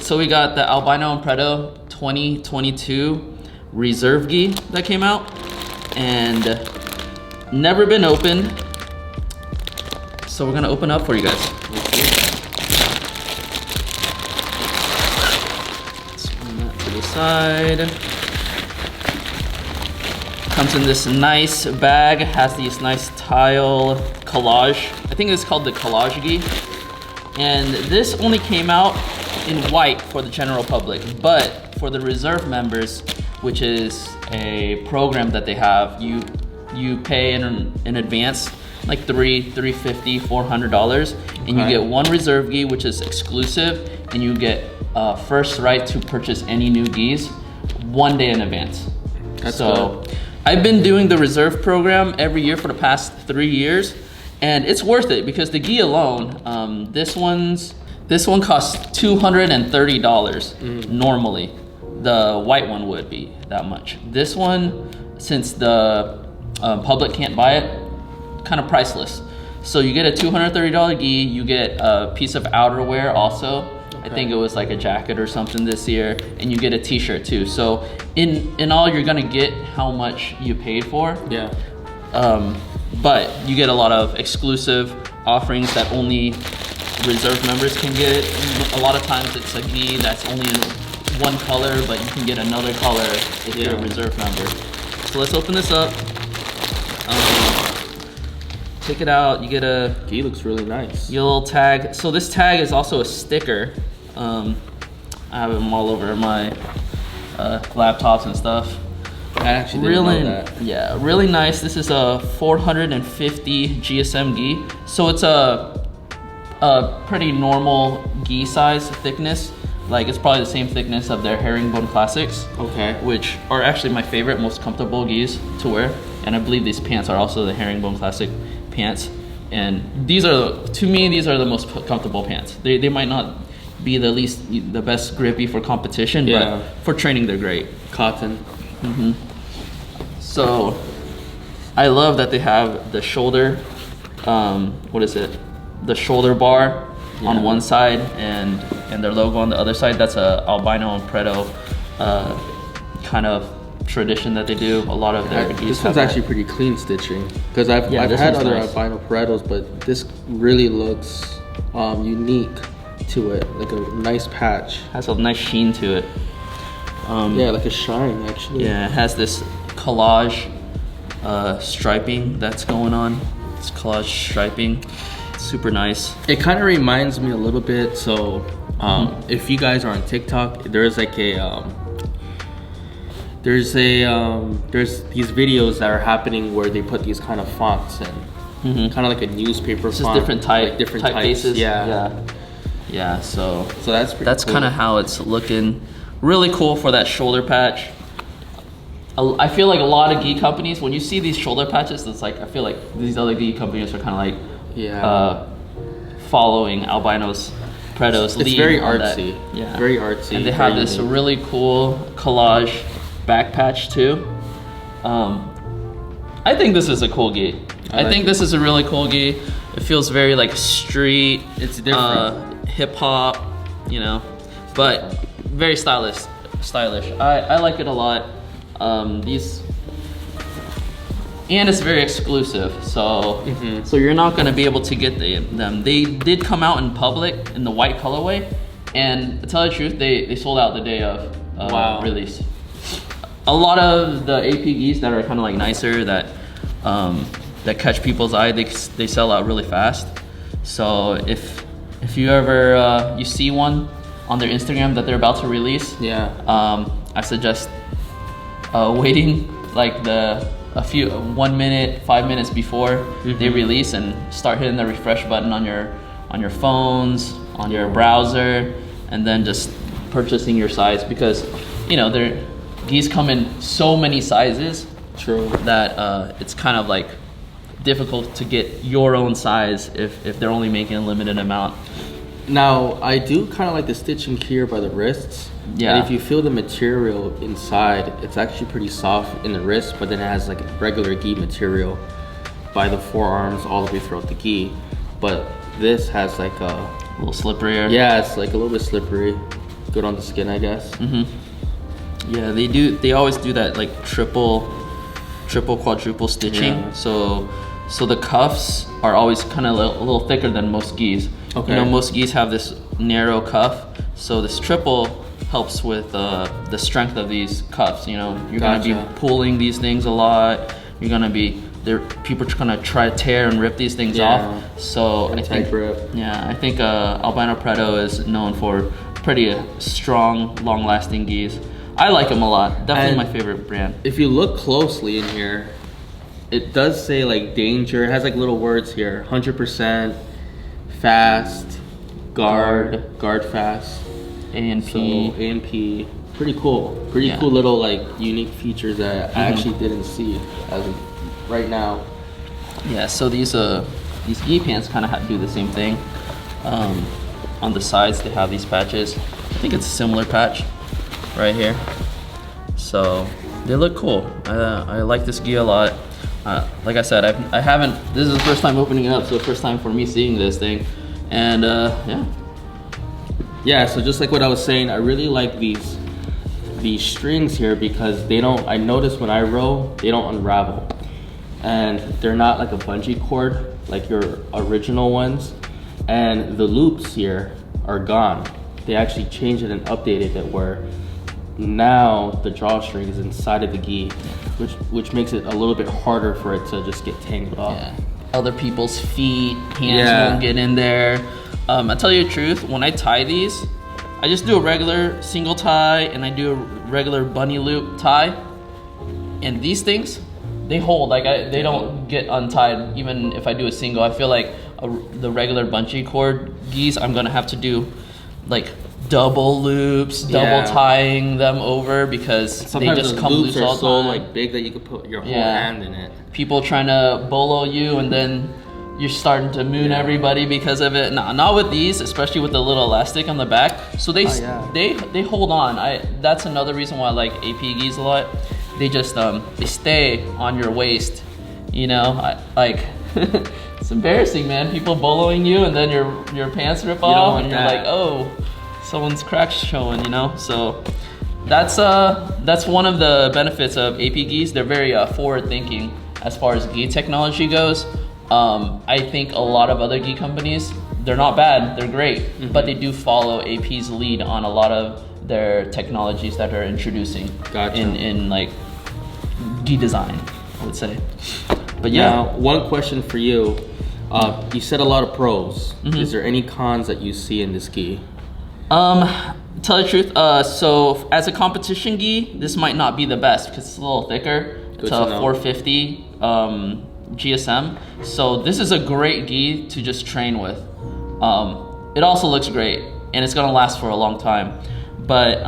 So we got the Albino and Preto 2022 Reserve Gi that came out, and never been opened. So we're gonna open up for you guys. Let's put that to the side. Comes in this nice bag, has these nice tile collage. I think it's called the collage gi. And this only came out in white for the general public, but for the reserve members, which is a program that they have, you pay in advance, like $350, $400, and you get one reserve gi, which is exclusive, and you get first right to purchase any new gis 1 day in advance. That's so good. I've been doing the reserve program every year for the past 3 years, and it's worth it because the gi alone, this one costs $230 normally. The white one would be that much. This one, since the public can't buy it, kind of priceless. So you get a $230 gi, you get a piece of outerwear also. I think it was like a jacket or something this year, and you get a t-shirt too. So in all, you're gonna get how much you paid for. Yeah. But you get a lot of exclusive offerings that only reserve members can get. A lot of times it's a gi that's only in one color, but you can get another color if you're a reserve member. So let's open this up. Take it out, you get a... Gi looks really nice. Your little tag. So this tag is also a sticker. I have them all over my laptops and stuff. I actually didn't know that. Yeah, really nice. This is a 450 GSM gi. So it's a pretty normal gi size thickness. Like it's probably the same thickness of their herringbone classics. Okay. Which are actually my favorite, most comfortable gis to wear. And I believe these pants are also the herringbone classic pants. And these are, to me, these are the most comfortable pants. They might not be the best grippy for competition, but for training they're great. Cotton. So I love that they have the shoulder, what is it? The shoulder bar on one side and their logo on the other side. That's a Albino and Preto kind of tradition that they do. A lot of their this one's actually pretty clean stitching, because I've had other Albino Pretos, but this really looks unique to it, like a nice patch. Has a nice sheen to it. Yeah, like a shine actually. Yeah, it has this collage striping that's going on. It's collage striping. It's super nice. It kind of reminds me a little bit. So if you guys are on TikTok, there's like a there's these videos that are happening where they put these kind of fonts in, kind of like a newspaper font. Just different like different typefaces. Yeah. So that's pretty cool. kind of how it's looking. Really cool for that shoulder patch. I feel like a lot of gi companies, when you see these shoulder patches, it's like I feel like these other gi companies are kind of like following Albino's Preto's lead. It's very artsy. Yeah, very artsy. And they have this really cool collage back patch too. I think this is a cool gi. I think this is a really cool gi. It feels very like street. It's different. Hip hop, you know, but very stylish. I like it a lot. And it's very exclusive, so so you're not gonna be able to get them. They did come out in public in the white colorway, and to tell you the truth, they sold out the day of release. A lot of the AP gis that are kind of like nicer, that that catch people's eye, they sell out really fast. So if you ever you see one on their Instagram that they're about to release, I suggest waiting like 1 minute, 5 minutes before they release, and start hitting the refresh button on your phones, on your browser, and then just purchasing your size, because you know gis come in so many sizes. True. That it's kind of like difficult to get your own size if they're only making a limited amount. Now, I do kind of like the stitching here by the wrists. Yeah. And if you feel the material inside, it's actually pretty soft in the wrist, but then it has like a regular gi material by the forearms all the way throughout the gi. But this has like a little slipperier. Yeah, it's like a little bit slippery. good on the skin, I guess. Yeah, they do. They always do that like triple, quadruple stitching. Yeah. So the cuffs are always kind of a little thicker than most gis. Okay. You know, most gis have this narrow cuff, so this triple helps with the strength of these cuffs. You know, you're gonna be pulling these things a lot. You're gonna be people are gonna try to tear and rip these things off. So I think Albino Preto is known for pretty strong, long-lasting gis. I like them a lot. Definitely my favorite brand. If you look closely in here, it does say like danger. It has like little words here. 100% fast, guard fast. A&P. So A&P. Pretty cool. Pretty cool little like unique features that I actually didn't see as of right now. Yeah, so these gi pants kind of do the same thing. On the sides they have these patches. I think it's a similar patch right here. So they look cool. I like this gi a lot. Like I said, I haven't. This is the first time opening it up, so the first time for me seeing this thing, and yeah. So just like what I was saying, I really like these strings here because they don't. I notice when I row, they don't unravel, and they're not like a bungee cord like your original ones, and the loops here are gone. They actually changed it and updated it where now the drawstring is inside of the gi, which makes it a little bit harder for it to just get tangled off. Yeah. Other people's feet, hands won't get in there. I tell you the truth, when I tie these, I just do a regular single tie and I do a regular bunny loop tie. And these things, they hold, like they don't get untied even if I do a single. I feel like the regular bungee cord gis, I'm gonna have to do like double loops, double tying them over because sometimes they just come loose all the time. So like big that you could put your whole hand in it. People trying to bolo you and then you're starting to moon everybody because of it. No, not with these, especially with the little elastic on the back. So they hold on. That's another reason why I like AP gis a lot. They just they stay on your waist. You know, it's embarrassing, man. People boloing you and then your pants rip off and you're like, oh, someone's cracks showing, you know? So that's one of the benefits of AP gis. They're very forward thinking as far as gi technology goes. I think a lot of other gi companies, they're not bad, they're great, but they do follow AP's lead on a lot of their technologies that they're introducing in like gi design, I would say. But now, one question for you. You said a lot of pros. Is there any cons that you see in this gi? Tell the truth, so as a competition gi, this might not be the best because it's a little thicker. It's a 450 GSM. So this is a great gi to just train with. It also looks great and it's gonna last for a long time. But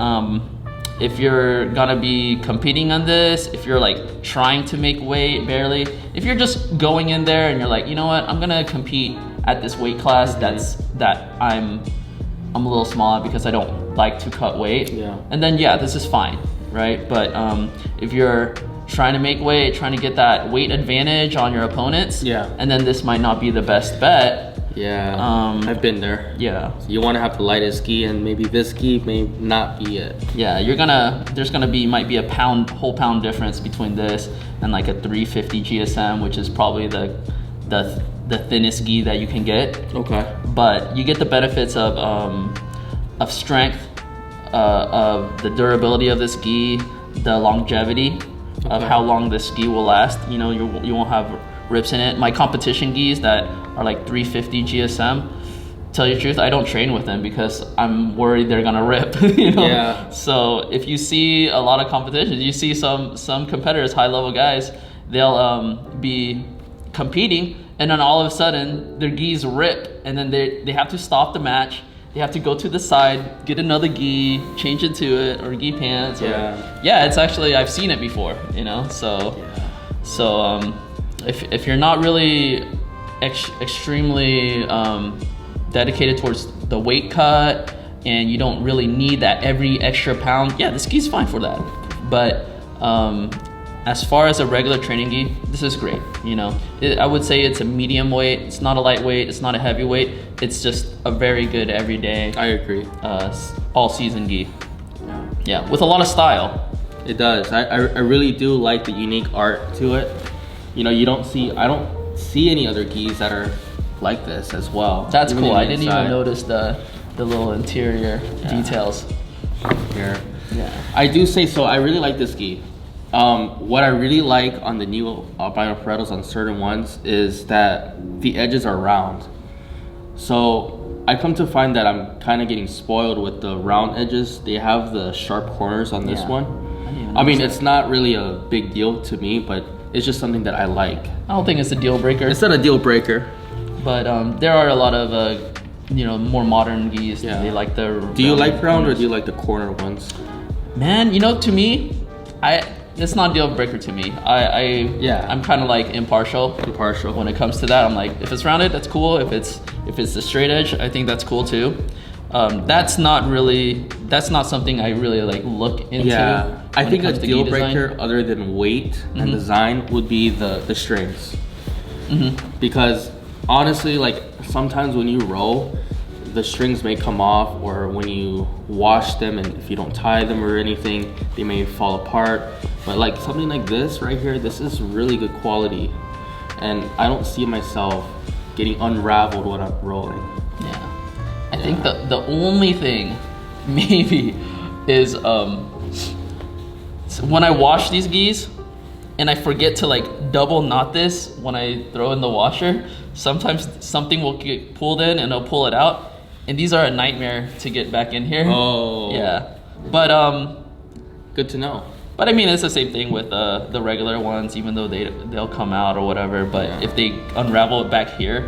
if you're gonna be competing on this, if you're like trying to make weight barely, if you're just going in there and you're like, you know what, I'm gonna compete at this weight class that I'm a little small because I don't like to cut weight. And then this is fine, right? But if you're trying to make weight, trying to get that weight advantage on your opponents, and then this might not be the best bet. I've been there. So you want to have the lightest gi, and maybe this gi may not be it. Might be a whole pound difference between this and like a 350 GSM, which is probably the thinnest gi that you can get. Okay. But you get the benefits of strength, of the durability of this gi, the longevity of how long this gi will last. You know, you won't have rips in it. My competition gis that are like 350 GSM, tell you the truth, I don't train with them because I'm worried they're gonna rip. You know? So if you see a lot of competitions, you see some competitors, high level guys, they'll be competing and then all of a sudden their gis rip and then they have to stop the match. They have to go to the side, get another gi, change into it, or gi pants. It's actually, I've seen it before, you know? So if you're not really extremely dedicated towards the weight cut and you don't really need that every extra pound, this gi's fine for that. But as far as a regular training gi, this is great, you know? I would say it's a medium weight, it's not a lightweight, it's not a heavyweight. it's just a very good everyday. I agree. All season gi. Yeah, with a lot of style. It does. I really do like the unique art to it. You know, I don't see any other gis that are like this as well. That's cool. I didn't even notice the little interior details here. Yeah. I do say so. I really like this gi. What I really like on the new albino Paretos on certain ones is that the edges are round. So I come to find that I'm kind of getting spoiled with the round edges. They have the sharp corners on this one. I mean, it's not really a big deal to me, but it's just something that I like. I don't think it's a deal breaker. It's not a deal breaker. But there are a lot of, more modern gis. Yeah. They like the. Do you like round or do you like the corner ones? Man, to me, it's not a deal breaker to me. I'm kind of like impartial. When it comes to that. I'm like, if it's rounded, that's cool. If it's the straight edge, I think that's cool too. That's not something I really like look into. Yeah, I think a deal breaker other than weight and design would be the strings. Because honestly, like sometimes when you row, the strings may come off, or when you wash them and if you don't tie them or anything, they may fall apart. But like something like this right here, this is really good quality. And I don't see myself getting unraveled when I'm rolling. Yeah. I think the only thing maybe is when I wash these gis and I forget to like double knot this when I throw in the washer, sometimes something will get pulled in and I'll pull it out. And these are a nightmare to get back in here. Oh. Yeah. But good to know. But I mean, it's the same thing with the regular ones, even though they'll come out or whatever. But if they unravel it back here,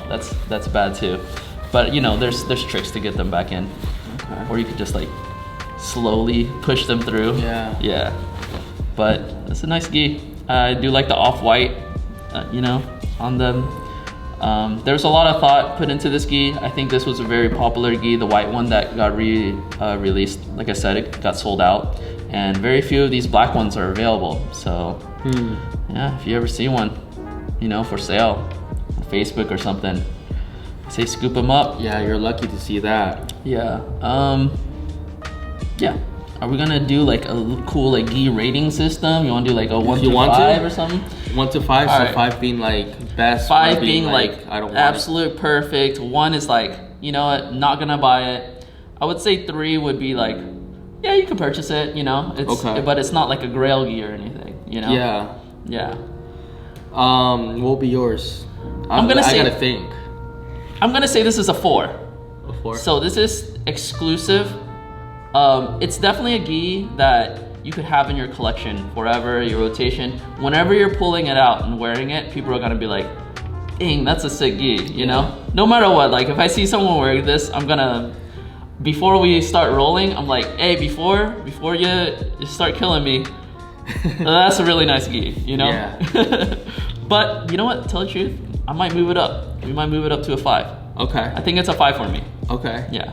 that's bad too. But there's tricks to get them back in. Okay. Or you could just like slowly push them through. Yeah. Yeah. But it's a nice gi. I do like the off-white, on them. There's a lot of thought put into this gi. I think this was a very popular gi, the white one that got released. Like I said, it got sold out. And very few of these black ones are available. So, yeah, if you ever see one, for sale on Facebook or something, say scoop them up. Yeah, you're lucky to see that. Yeah. Yeah. Are we gonna do like a cool like gi rating system? You want to do like a 1 to 5 or something? 1 to 5. All so right. 5 being like best. 5 being like I don't want absolute it. Perfect. 1 is like, you know what, not gonna buy it. I would say 3 would be like, yeah, you can purchase it. It's okay. But it's not like a grail gi or anything. Yeah. Yeah. What will be yours? I gotta think. I'm gonna say this is a 4. A 4. So this is exclusive. It's definitely a gi that you could have in your collection forever, your rotation. Whenever you're pulling it out and wearing it, people are gonna be like, dang, that's a sick gi, you know? No matter what, like if I see someone wearing this, I'm gonna, before we start rolling, I'm like, hey, before you start killing me, that's a really nice gi, Yeah. But you know what, tell the truth, I might move it up. We might move it up to a 5. Okay. I think it's a 5 for me. Okay. Yeah.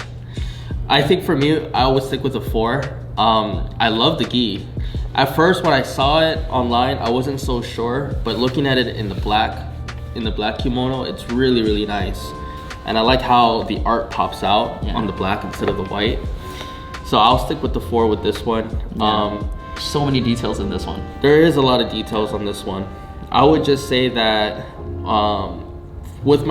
I think for me, I would stick with a 4. I love the gi. At first, when I saw it online, I wasn't so sure, but looking at it in the black kimono, it's really, really nice. And I like how the art pops out on the black instead of the white. So I'll stick with the 4 with this one. Yeah. So many details in this one. There is a lot of details on this one. I would just say that with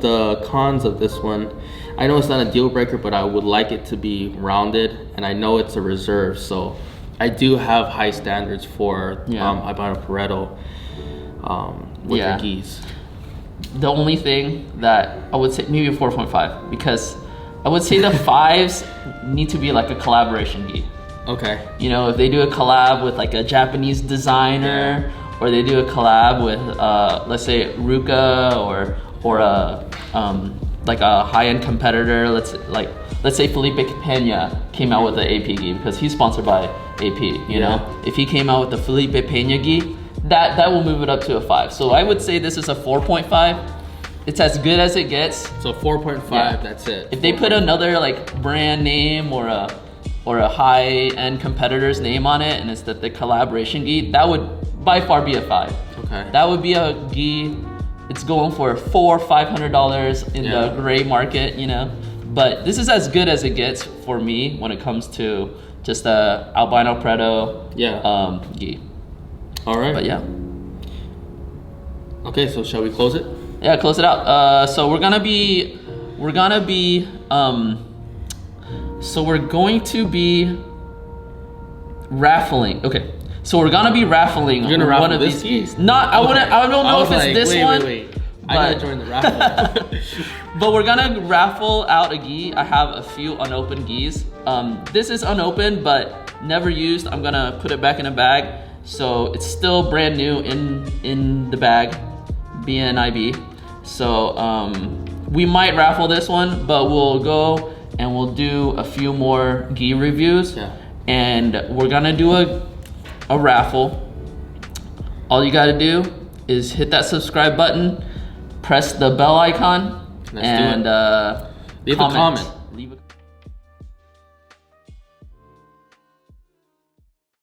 the cons of this one, I know it's not a deal breaker, but I would like it to be rounded, and I know it's a reserve, so I do have high standards for albino Pareto with the gis. The only thing that I would say, maybe a 4.5, because I would say the 5s need to be like a collaboration gi. Okay. If they do a collab with like a Japanese designer, or they do a collab with let's say Ruka or a like a high-end competitor, let's say Felipe Pena came out with the AP gi because he's sponsored by AP, you know? If he came out with the Felipe Pena gi, that will move it up to a 5. So I would say this is a 4.5. It's as good as it gets. So 4.5, that's it. If they put another like brand name or a high-end competitor's name on it and it's the collaboration gi, that would by far be a 5. Okay. That would be a gi it's going for $400-$500 in the gray market, you know. But this is as good as it gets for me when it comes to just a albino Preto gi. All right. But yeah. Okay, so shall we close it? Yeah, close it out. So we're going to be raffling. Okay. So we're gonna be raffling one of these gis. Not, I don't know if it's this one. Wait. I gotta join the raffle. But we're gonna raffle out a gi. I have a few unopened gis. This is unopened but never used. I'm gonna put it back in a bag, so it's still brand new in the bag, BNIB. So we might raffle this one, but we'll go and we'll do a few more gi reviews. Yeah. And we're gonna do a raffle. All you gotta do is hit that subscribe button, press the bell icon, and leave a comment. Leave a